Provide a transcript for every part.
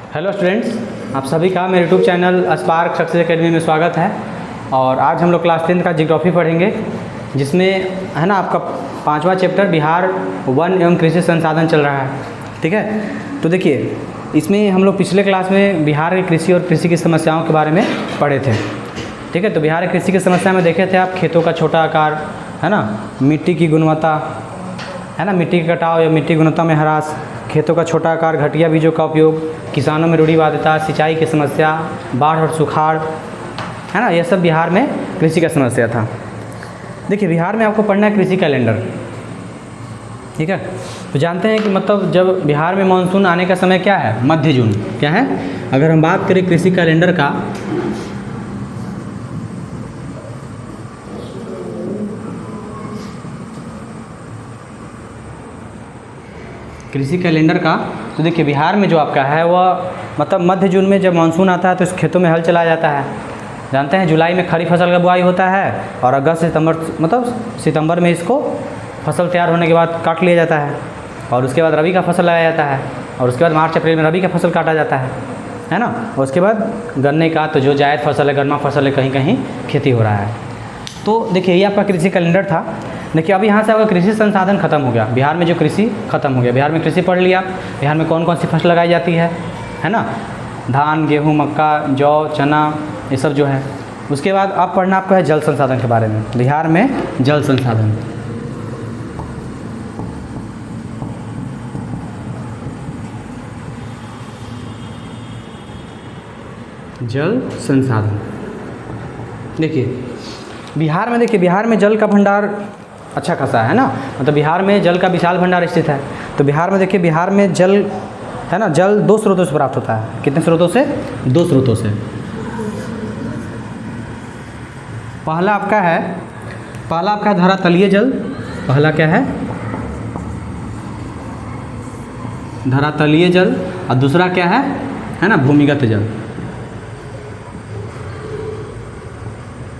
Hello students, आप सभी का मेरे YouTube channel spark success academy में स्वागत है। और आज हम लोग क्लास 10 का जियोग्राफी पढ़ेंगे, जिसमें है ना आपका 5वां चैप्टर बिहार वन एवं कृषि संसाधन चल रहा है। ठीक है, तो देखिए इसमें हम लोग पिछले क्लास में बिहार की कृषि और कृषि की समस्याओं के बारे में पढ़े थे। ठीक है, तो बिहार की कृषि की समस्या में देखे थे आप खेतों का छोटा आकार, है ना, मिट्टी की गुणवत्ता, है ना, मिट्टी का कटाव या मिट्टी गुणवत्ता में ह्रास, खेतों का छोटा आकार, घटिया बीजों का उपयोग, किसानों में रूढ़िवादिता, सिंचाई की समस्या, बाढ़ और सुखाड़, है ना, यह सब बिहार में कृषि का समस्या था। देखिए बिहार में आपको पढ़ना है कृषि कैलेंडर। ठीक है, तो जानते हैं कि मतलब जब बिहार में मानसून आने का समय क्या है, मध्य जून। क्या है, अगर हम बात करें कृषि कैलेंडर का, कृषि कैलेंडर का, तो देखिए बिहार में जो आपका है वह मतलब मध्य जून में जब मानसून आता है तो इस खेतों में हल चलाया जाता है। जानते हैं जुलाई में खरीफ फसल का बुआई होता है और अगस्त सितंबर में इसको फसल तैयार होने के बाद काट लिया जाता है और उसके बाद रबी का फसल लगाया जाता है और उसके बाद मार्च अप्रैल में रबी का फसल काटा जाता है ना। और उसके बाद गन्ने का तो जो जायद फसल है, गर्मा फसल है, कहीं कहीं खेती हो रहा है। तो देखिए ये आपका कृषि कैलेंडर था। देखिए अब यहाँ से आपका कृषि संसाधन खत्म हो गया, बिहार में जो कृषि खत्म हो गया। बिहार में कृषि पढ़ लिया, बिहार में कौन कौन सी फसल लगाई जाती है ना, धान, गेहूँ, मक्का, जौ, चना, ये सब जो है। उसके बाद अब पढ़ना आपको है जल संसाधन के बारे में। बिहार में जल संसाधन, जल संसाधन। देखिए बिहार में, देखिए बिहार में जल का भंडार अच्छा खासा है ना, मतलब बिहार में जल का विशाल भंडार स्थित है। तो बिहार में देखिए, बिहार में जल है ना, जल 2 स्रोतों से प्राप्त होता है। कितने स्रोतों से? 2 स्रोतों से। पहला आपका है धरातलीय जल। पहला क्या है? धरातलीय जल। और दूसरा क्या है ना, भूमिगत जल।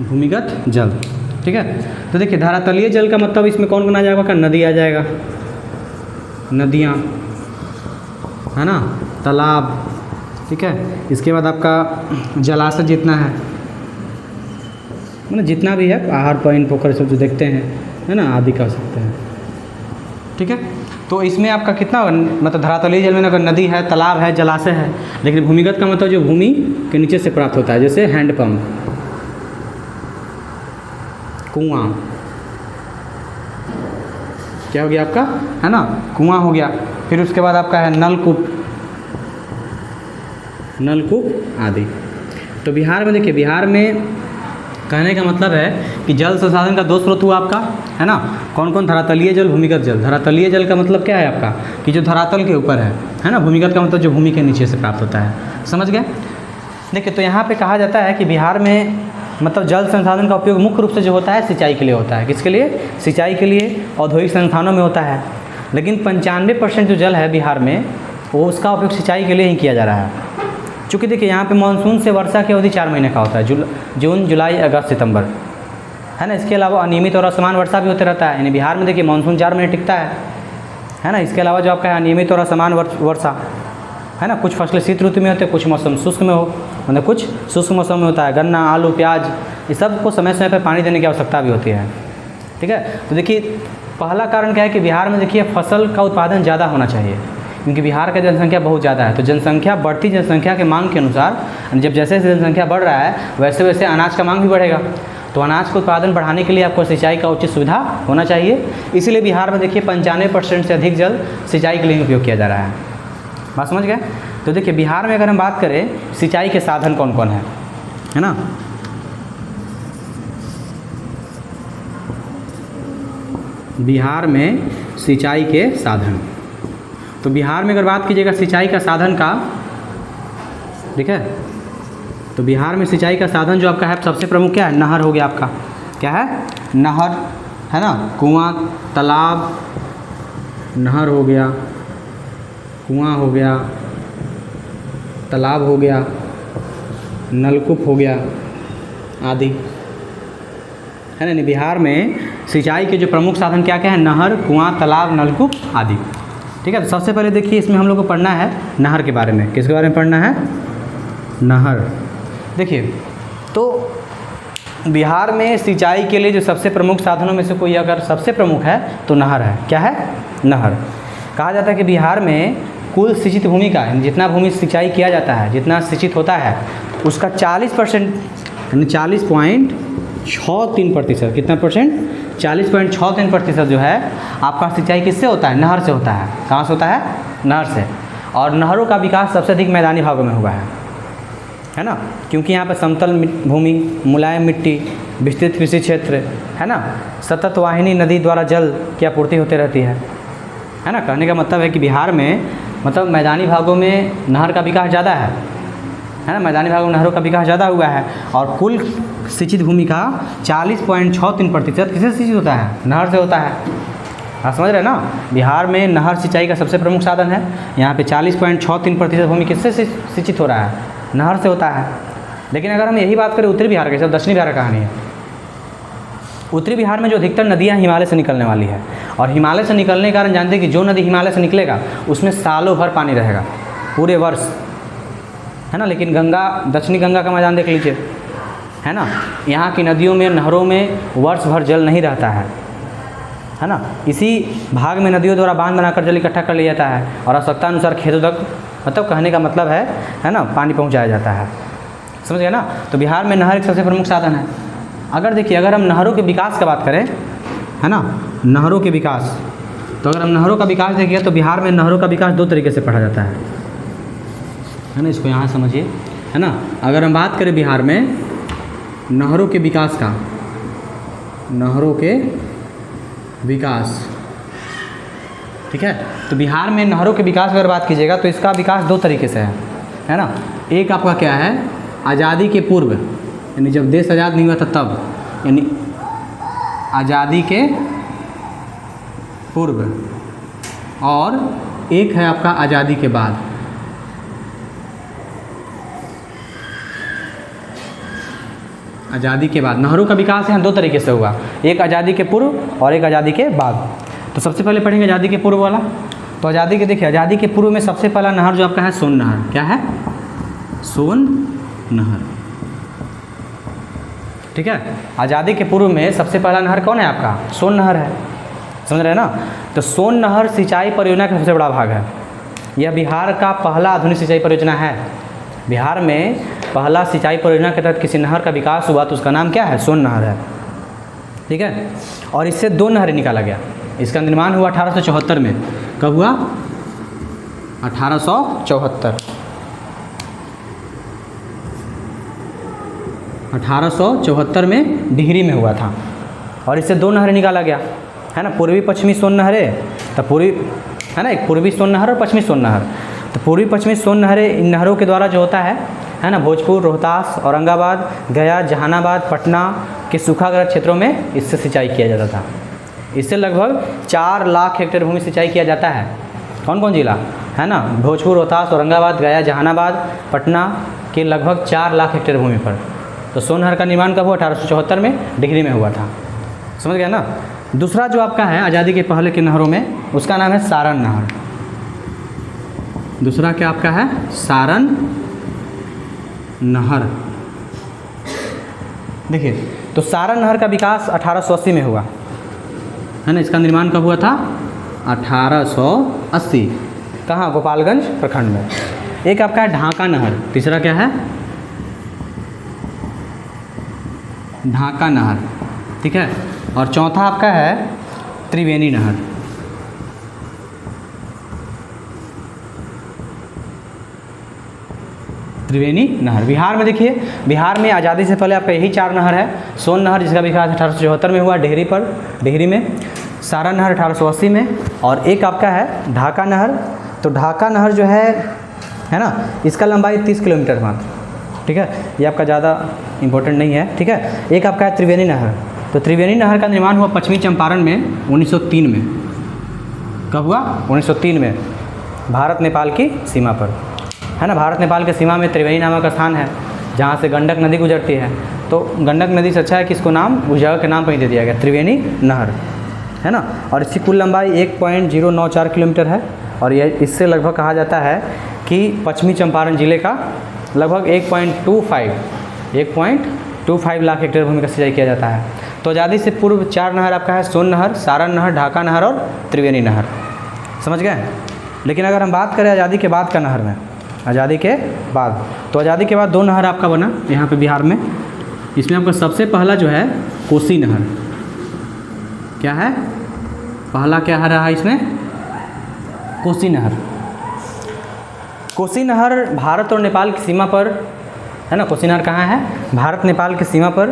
भूमिगत जल। ठीक है, तो देखिए धरातलीय जल का मतलब इसमें कौन बना जाएगा? नदी आ जाएगा, नदियाँ, है ना, तालाब। ठीक है, इसके बाद आपका जलाशय जितना है, मतलब जितना भी है, आहर, पॉइंट, पोखर सब जो देखते हैं, है ना, आदि कह सकते हैं। ठीक है, तो इसमें आपका कितना मतलब धरातलीय जल में अगर नदी है, तालाब है, जलाशय है। लेकिन भूमिगत का मतलब जो भूमि के नीचे से प्राप्त होता है, जैसे हैंडपम्प, कुआं। क्या हो गया आपका, है ना, कुआं हो गया। फिर उसके बाद आपका है नलकूप, आदि। तो बिहार में देखिए, बिहार में कहने का मतलब है कि जल संसाधन का 2 स्रोत हुआ आपका, है ना। कौन कौन? धरातलीय जल, भूमिगत जल। धरातलीय जल का मतलब क्या है आपका, कि जो धरातल के ऊपर है ना। भूमिगत का मतलब जो भूमि के नीचे से प्राप्त होता है। समझ गए? देखिए तो यहाँ पे कहा जाता है कि बिहार में मतलब जल संसाधन का उपयोग मुख्य रूप से जो होता है सिंचाई के लिए होता है। किसके लिए? सिंचाई के लिए, औद्योगिक संस्थानों में होता है। लेकिन 95% जो जल है बिहार में, वो उसका उपयोग सिंचाई के लिए ही किया जा रहा है। चूँकि देखिए यहाँ पे मानसून से वर्षा की अवधि 4 महीने का होता है, जून, जुलाई, अगस्त, सितंबर, है ना। इसके अलावा अनियमित और असमान वर्षा भी होते रहता है। यानी बिहार में देखिए मानसून 4 महीने टिकता है ना। इसके अलावा जो आपका अनियमित और असमान वर्षा, है ना, कुछ फसलें शीत ऋतु में होते हैं, कुछ मौसम शुष्क में मतलब कुछ शुष्क मौसम में होता है। गन्ना, आलू, प्याज, ये सब को समय समय पर पानी देने की आवश्यकता भी होती है। ठीक है, तो देखिए पहला कारण क्या है कि बिहार में देखिए फसल का उत्पादन ज़्यादा होना चाहिए, क्योंकि बिहार का जनसंख्या बहुत ज़्यादा है। तो जनसंख्या, बढ़ती जनसंख्या के मांग के अनुसार जब जैसे जैसे जनसंख्या बढ़ रहा है, वैसे वैसे अनाज का मांग भी बढ़ेगा। तो अनाज का उत्पादन बढ़ाने के लिए आपको सिंचाई का उचित सुविधा होना चाहिए। इसीलिए बिहार में देखिए 95% से अधिक जल सिंचाई के लिए उपयोग किया जा रहा है। बात समझ गए? तो देखिए बिहार में अगर हम बात करें सिंचाई के साधन कौन कौन है ना। बिहार में सिंचाई के साधन, तो बिहार में अगर बात कीजिएगा सिंचाई का साधन का, ठीक है, तो बिहार में सिंचाई का साधन जो आपका है सबसे प्रमुख क्या है? नहर हो गया आपका। क्या है? नहर, है ना, कुआं, तालाब, नहर हो गया, कुआं हो गया, तालाब हो गया, नलकूप हो गया, आदि, है ना। बिहार में सिंचाई के जो प्रमुख साधन क्या क्या है? नहर, कुआं, तालाब, नलकूप, आदि। ठीक है। तो सबसे पहले देखिए इसमें हम लोग को पढ़ना है नहर के बारे में। किसके बारे में पढ़ना है? नहर। देखिए तो बिहार में सिंचाई के लिए जो सबसे प्रमुख साधनों में से कोई अगर सबसे प्रमुख है तो नहर है। क्या है? नहर। कहा जाता है कि बिहार में कुल सिंचित भूमि का, जितना भूमि सिंचाई किया जाता है, जितना सिंचित होता है उसका 40% यानी 40.63%, कितना परसेंट? 40.63% जो है आपका सिंचाई किससे होता है? नहर से होता है। कहाँ से होता है? नहर से। और नहरों का विकास सबसे अधिक मैदानी भागों में हुआ है ना, क्योंकि यहाँ पर समतल भूमि, मुलायम मिट्टी, विस्तृत कृषि क्षेत्र है ना, सतत वाहिनी नदी द्वारा जल की आपूर्ति होती रहती है ना। कहने का मतलब है कि बिहार में मतलब मैदानी भागों में नहर का विकास ज़्यादा है ना, मैदानी भागों में नहरों का विकास ज़्यादा हुआ है। और कुल सिंचित भूमि का 40.63% किससे सिंचित होता है? नहर से होता है। आप समझ रहे हैं ना, बिहार में नहर सिंचाई का सबसे प्रमुख साधन है। यहाँ पे 40.63% भूमि किससे सिंचित हो रहा है? नहर से होता है। लेकिन अगर हम यही बात करें उत्तरी बिहार की, सब दक्षिणी बिहार का कहानी है। उत्तरी बिहार में जो अधिकतर नदियाँ हिमालय से निकलने वाली है, और हिमालय से निकलने के कारण जानते हैं कि जो नदी हिमालय से निकलेगा उसमें सालों भर पानी रहेगा, पूरे वर्ष, है ना। लेकिन गंगा, दक्षिणी गंगा का मैदान देख लीजिए, है ना, यहाँ की नदियों में, नहरों में वर्ष भर जल नहीं रहता है ना। इसी भाग में नदियों द्वारा बांध बनाकर जल इकट्ठा कर लिया जाता है और आवश्यकता अनुसार खेतों तक, मतलब कहने का मतलब है ना, पानी पहुँचाया जाता है। समझ गए ना। तो बिहार में नहर एक सबसे प्रमुख साधन है। अगर देखिए, अगर हम नहरों के विकास की बात करें, है ना, नहरों के विकास, तो अगर हम नहरों का विकास देखिए तो बिहार में नहरों का विकास दो तरीके से पढ़ा जाता है ना। इसको यहाँ समझिए, है ना। अगर हम बात करें बिहार में नहरों के विकास का, नहरों के विकास, ठीक है, तो बिहार में नहरों के विकास की अगर बात कीजिएगा तो इसका विकास दो तरीके से है ना। एक आपका क्या है? आज़ादी के पूर्व, यानी जब देश आज़ाद नहीं हुआ था तब, यानी आज़ादी के पूर्व, और एक है आपका आज़ादी के बाद। आज़ादी के बाद नहरों का विकास यहाँ दो तरीके से हुआ, एक आज़ादी के पूर्व और एक आज़ादी के बाद। तो सबसे पहले पढ़ेंगे आज़ादी के पूर्व वाला। तो आज़ादी के, देखिए आज़ादी के पूर्व में सबसे पहला नहर जो आपका है सोन नहर। क्या है? सोन नहर, ठीक है। आज़ादी के पूर्व में सबसे पहला नहर कौन है आपका? सोन नहर है। समझ रहे हैं ना। तो सोन नहर सिंचाई परियोजना का सबसे बड़ा भाग है। यह बिहार का पहला आधुनिक सिंचाई परियोजना है। बिहार में पहला सिंचाई परियोजना के तहत किसी नहर का विकास हुआ तो उसका नाम क्या है? सोन नहर है, ठीक है। और इससे दो नहरें निकाला गया। इसका निर्माण हुआ 1874 में। कब हुआ? 1874 में डिहरी में हुआ था। और इससे दो नहरें निकाला गया, है ना, पूर्वी पश्चिमी सोन नहरें। तो पूर्वी, है ना, एक पूर्वी सोन नहर और पश्चिमी सोन नहर। तो पूर्वी पश्चिमी सोन नहरें, इन नहरों के द्वारा जो होता है ना, भोजपुर, रोहतास, औरंगाबाद, गया, जहानाबाद, पटना के सूखाग्रस्त क्षेत्रों में इससे सिंचाई किया जाता था। इससे लगभग 4 लाख हेक्टेयर भूमि सिंचाई किया जाता है। कौन कौन जिला है ना? भोजपुर, रोहतास, औरंगाबाद, गया, जहानाबाद, पटना के लगभग 4 लाख हेक्टेयर भूमि पर। तो सोन नहर का निर्माण कब हुआ? 1874 में डिहरी में हुआ था। समझ गया ना। दूसरा जो आपका है आज़ादी के पहले के नहरों में, उसका नाम है सारण नहर। दूसरा क्या आपका है? सारण नहर। देखिए, तो सारण नहर का विकास 1880 में हुआ, है ना। इसका निर्माण कब हुआ था? 1880। कहाँ? गोपालगंज प्रखंड में। एक आपका है ढाका नहर। तीसरा क्या है? ढाका नहर, ठीक है। और चौथा आपका है त्रिवेणी नहर। त्रिवेणी नहर। बिहार में देखिए, बिहार में आज़ादी से पहले आपका यही 4 नहर है। सोन नहर जिसका विकास 1874 में हुआ डिहरी में। सारण नहर 1880 में। और एक आपका है ढाका नहर। तो ढाका नहर जो है ना, इसका लंबाई 30 किलोमीटर मात्र, ठीक है। ये आपका ज़्यादा इम्पोर्टेंट नहीं है, ठीक है। एक आपका है त्रिवेणी नहर। तो त्रिवेणी नहर का निर्माण हुआ पश्चिमी चंपारण में 1903 में। कब हुआ? 1903 में, भारत नेपाल की सीमा पर, है ना। भारत नेपाल के सीमा में त्रिवेणी नामक स्थान है जहाँ से गंडक नदी गुजरती है। तो गंडक नदी से अच्छा है कि इसको नाम उस जगह के नाम पर ही दे दिया गया, त्रिवेणी नहर, है ना। और इसकी कुल लंबाई 1.094 किलोमीटर है और ये इससे लगभग कहा जाता है कि पश्चिमी चंपारण जिले का लगभग 1.25 लाख हेक्टेयर भूमि का सिंचाई किया जाता है। तो आज़ादी से पूर्व 4 नहर आपका है, सोन नहर, सारण नहर, ढाका नहर और त्रिवेणी नहर। समझ गए। लेकिन अगर हम बात करें आज़ादी के बाद का नहर में, आज़ादी के बाद, तो आज़ादी के बाद 2 नहर आपका बना यहाँ पे बिहार में। इसमें आपका सबसे पहला जो है कोसी नहर, क्या है पहला, क्या है रहा इसमें, कोसी नहर। कोसी नहर भारत और नेपाल की सीमा पर है ना। कोसी नहर कहाँ है, भारत नेपाल की सीमा पर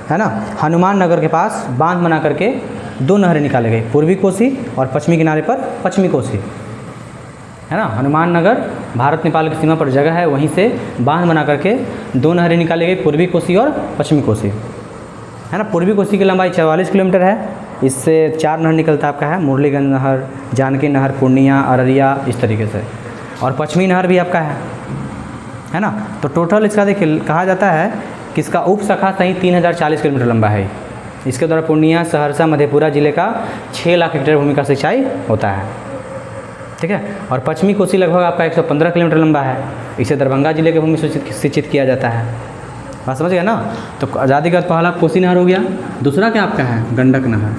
है ना। हनुमान नगर के पास बांध बना करके 2 नहरें निकाले गए, पूर्वी कोसी और पश्चिमी किनारे पर पश्चिमी कोसी, है ना। हनुमान नगर भारत नेपाल की सीमा पर जगह है, वहीं से बांध बना करके 2 नहरें निकाली गई, पूर्वी कोसी और पश्चिमी कोसी, है ना। पूर्वी कोसी की लंबाई 44 किलोमीटर है। इससे 4 नहर निकलता आपका है, मुरलीगंज नहर, जानकी नहर, पूर्णिया, अररिया, इस तरीके से। और पश्चिमी नहर भी आपका है ना। तो टोटल इसका देखिए कहा जाता है कि इसका उप शाखा सहित 3040 किलोमीटर लंबा है। इसके द्वारा पूर्णिया, सहरसा, मधेपुरा जिले का 6 लाख हेक्टेयर भूमि का सिंचाई होता है, ठीक है। और पश्चिमी कोसी लगभग आपका 115 किलोमीटर लंबा है। इसे दरभंगा जिले के भूमि सिंचित किया जाता है। बात समझ गए ना। तो आज़ादी का पहला कोसी नहर हो गया। दूसरा क्या आपका है, गंडक नहर।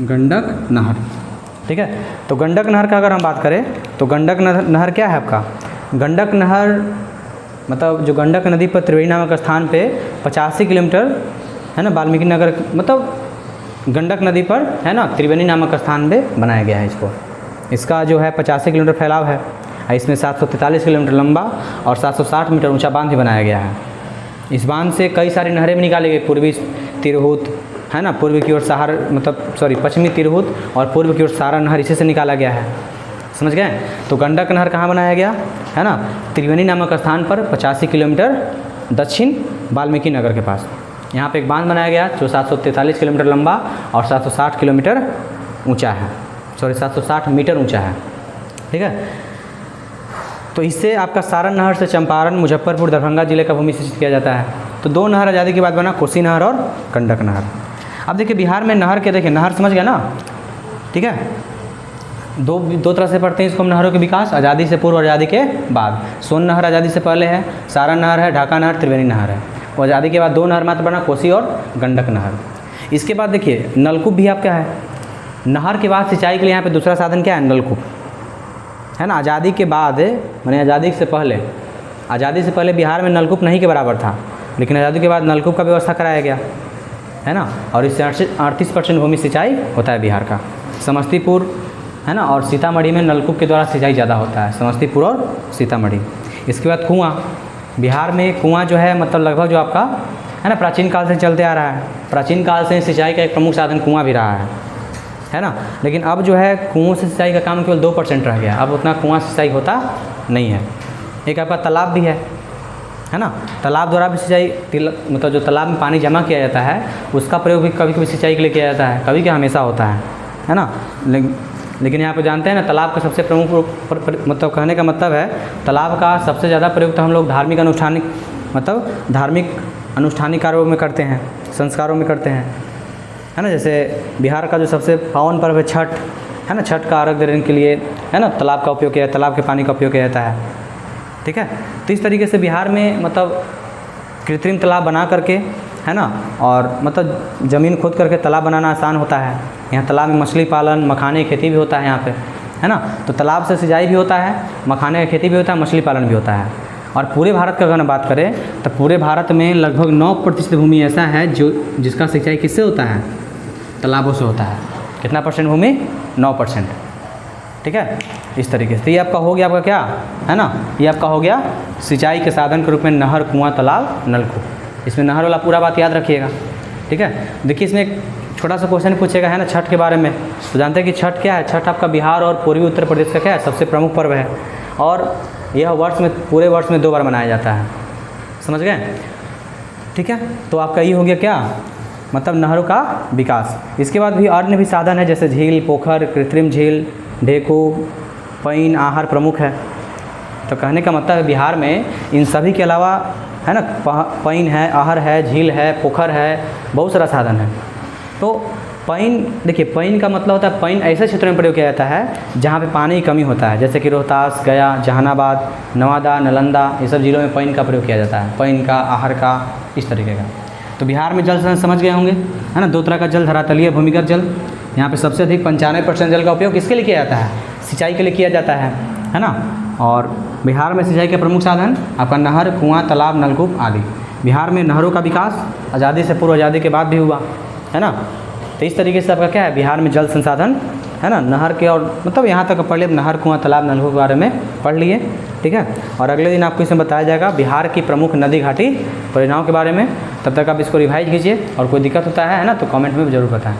गंडक नहर, ठीक है। तो गंडक नहर का अगर हम बात करें तो गंडक नहर क्या है आपका, गंडक नहर मतलब जो गंडक नदी पर त्रिवेणी नामक स्थान पे 85 किलोमीटर है ना, वाल्मीकि नगर मतलब गंडक नदी पर है ना, त्रिवेणी नामक स्थान पे बनाया गया है इसको। इसका जो है 85 किलोमीटर फैलाव है। इसमें 743 किलोमीटर लंबा और 760 मीटर ऊंचा बांध भी बनाया गया है। इस बांध से कई सारी नहरें भी निकाली गई, पूर्वी तिरहुत है ना, पूर्व की ओर पश्चिमी तिरहुत और पूर्व की ओर सारण नहर इसी से निकाला गया है। समझ गए। तो गंडक नहर कहाँ बनाया गया है ना, त्रिवेणी नामक स्थान पर 85 किलोमीटर दक्षिण वाल्मीकि नगर के पास। यहाँ पे एक बांध बनाया गया जो 743 किलोमीटर लंबा और 760 किलोमीटर ऊंचा है, 760 मीटर ऊंचा है, ठीक है। तो इससे आपका सारण नहर से चंपारण, मुजफ्फरपुर, दरभंगा जिले का भूमि सिंचित किया जाता है। तो 2 नहर आज़ादी के बाद बना, कोसी नहर और गंडक नहर। अब देखिए बिहार में नहर के, देखिए नहर समझ गया ना, ठीक है। दो तरह से पढ़ते हैं इसको हम नहरों के विकास, आज़ादी से पूर्व और आज़ादी के बाद। सोन नहर आज़ादी से पहले है, सारण नहर है, ढाका नहर, त्रिवेणी नहर है। और आज़ादी के बाद 2 नहर मात्र बना, कोसी और गंडक नहर। इसके बाद देखिए नलकूप भी आपका है। नहर के बाद सिंचाई के लिए यहाँ पे दूसरा साधन क्या है, नलकूप, है ना। आज़ादी के बाद माने आज़ादी से पहले बिहार में नलकूप नहीं के बराबर था, लेकिन आज़ादी के बाद नलकूप का व्यवस्था कराया गया, है ना। और इससे 38% भूमि सिंचाई होता है बिहार का। समस्तीपुर है ना और सीतामढ़ी में नलकूप के द्वारा सिंचाई ज़्यादा होता है, समस्तीपुर और सीतामढ़ी। इसके बाद कुआँ, बिहार में कुआँ जो है मतलब लगभग जो आपका है ना प्राचीन काल से चलते आ रहा है। प्राचीन काल से सिंचाई का एक प्रमुख साधन कुआँ भी रहा है ना। लेकिन अब जो है कुओं से सिंचाई का काम केवल 2% रह गया, अब उतना कुआँ से सिंचाई होता नहीं है। एक आपका तालाब भी है ना, तालाब द्वारा भी सिंचाई, मतलब जो तालाब में पानी जमा किया जाता है उसका प्रयोग भी कभी कभी सिंचाई के लिए किया जाता है, कभी क्या हमेशा होता है ना। लेकिन यहाँ पे जानते हैं ना तालाब का सबसे प्रमुख मतलब कहने का मतलब है तालाब का सबसे ज़्यादा प्रयोग तो हम लोग धार्मिक अनुष्ठानिक कार्यों में करते हैं, संस्कारों में करते हैं, है ना। जैसे बिहार का जो सबसे पावन पर्व है छठ, है ना। छठ का अर्घ देने के लिए है ना तालाब का उपयोग किया, तालाब के पानी का उपयोग किया जाता है, ठीक है। तो इस तरीके से बिहार में मतलब कृत्रिम तालाब बना करके है ना, और मतलब ज़मीन खोद करके तालाब बनाना आसान होता है। यहाँ तालाब में मछली पालन, मखाने की खेती भी होता है यहाँ पे, है ना। तो तालाब से सिंचाई भी होता है, मखाने की खेती भी होता है, मछली पालन भी होता है। और पूरे भारत का अगर हम बात करें तो पूरे भारत में लगभग 9% भूमि ऐसा है जिसका सिंचाई किससे होता है, तालाबों से होता है। कितना परसेंट भूमि, 9%, ठीक है। इस तरीके से ये आपका हो गया, आपका क्या है ना, ये आपका हो गया सिंचाई के साधन के रूप में नहर, कुआं, तालाब, नलकूप। इसमें नहर वाला पूरा बात याद रखिएगा, ठीक है। देखिए इसमें एक छोटा सा क्वेश्चन पूछेगा है ना छठ के बारे में। तो जानते हैं कि छठ क्या है, छठ आपका बिहार और पूर्वी उत्तर प्रदेश का क्या है, सबसे प्रमुख पर्व है। और यह पूरे वर्ष में 2 बार मनाया जाता है, समझ गए, ठीक है। तो आपका ये हो गया क्या, मतलब नहरों का विकास। इसके बाद भी अन्य भी साधन है जैसे झील, पोखर, कृत्रिम झील, ढेकू, पईन, आहर प्रमुख है। तो कहने का मतलब है बिहार में इन सभी के अलावा है ना पईन है, आहर है, झील है, पोखर है, बहुत सारा साधन है। तो पैन, देखिए पैन का मतलब होता है, पैन ऐसे क्षेत्रों में प्रयोग किया जाता है जहाँ पे पानी की कमी होता है, जैसे कि रोहतास, गया, जहानाबाद, नवादा, नालंदा, ये सब जिलों में पैन का प्रयोग किया जाता है, पैन का, आहर का, इस तरीके का। तो बिहार में जल संसाधन समझ गए होंगे, है ना। 2 तरह का जल, धरातलीय, भूमिगत जल। यहाँ पे सबसे अधिक 95% जल का उपयोग किसके लिए किया जाता है? सिंचाई के लिए किया जाता है ना। और बिहार में सिंचाई के प्रमुख साधन आपका नहर, कुआं, तालाब, नलकूप आदि। बिहार में नहरों का विकास आज़ादी से पूर्व, आज़ादी के बाद भी हुआ, है ना। तो इस तरीके से आपका क्या है, बिहार में जल संसाधन, है ना, नहर के, और मतलब यहाँ तक पढ़ लिए, नहर, कुआं, तालाब, नलकूप के बारे में पढ़ लिए, ठीक है। और अगले दिन आपको इसमें बताया जाएगा बिहार की प्रमुख नदी घाटी परियोजनाओं के बारे में। तब तक आप इसको रिवाइज कीजिए, और कोई दिक्कत होता है ना, तो कमेंट में ज़रूर बताएं।